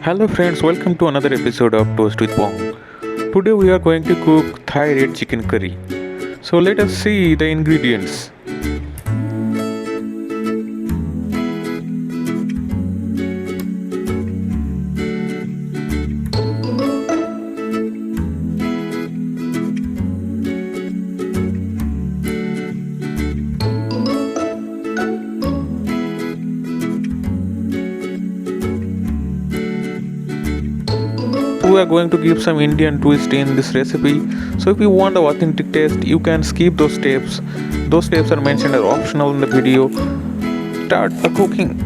Hello friends, welcome to another episode of Toast with Bong. Today we are going to cook Thai red chicken curry. So let us see the ingredients. We are going to give some Indian twist in this recipe. So if you want the authentic taste, you can skip those steps. Those steps are mentioned as optional in the video. Start the cooking.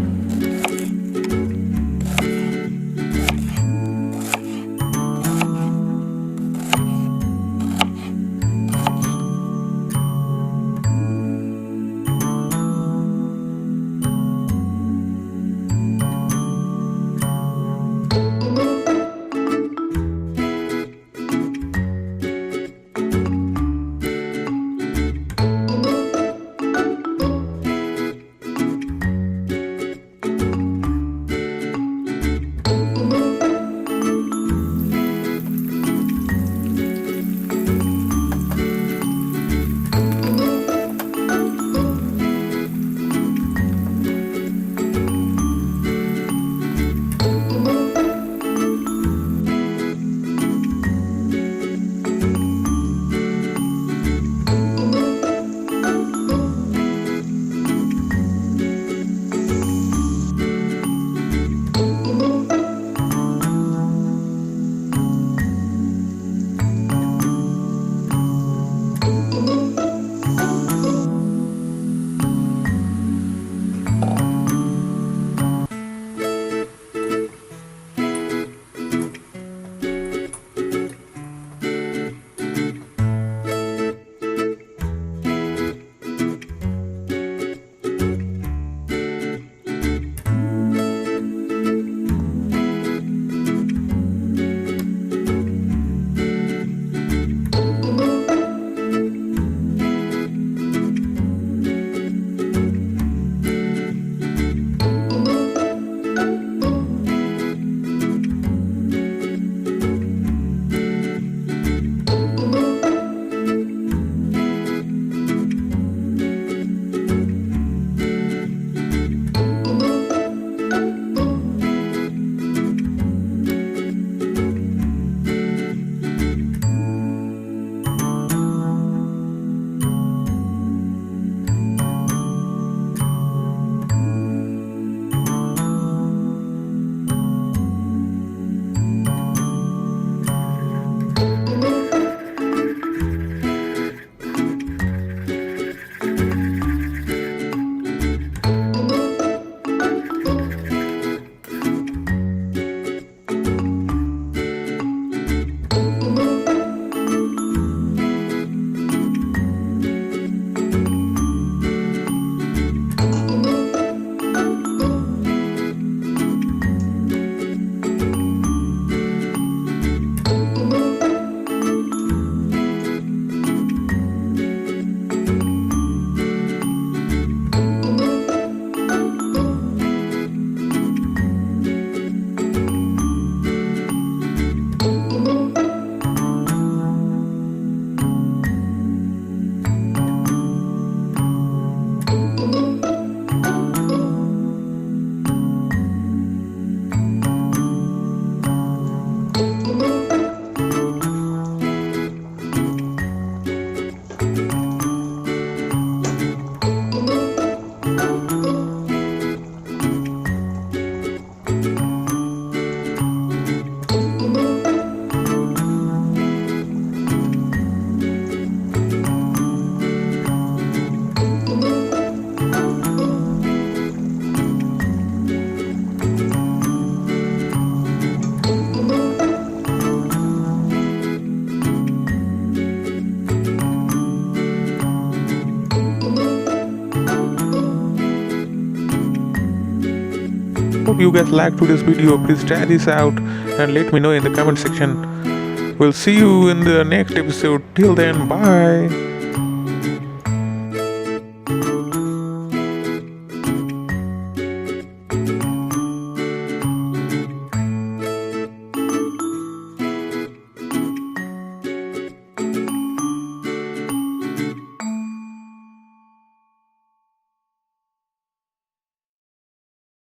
Hope you guys liked today's video. Please try this out and let me know in the comment section. We'll see you in the next episode. Till then, bye.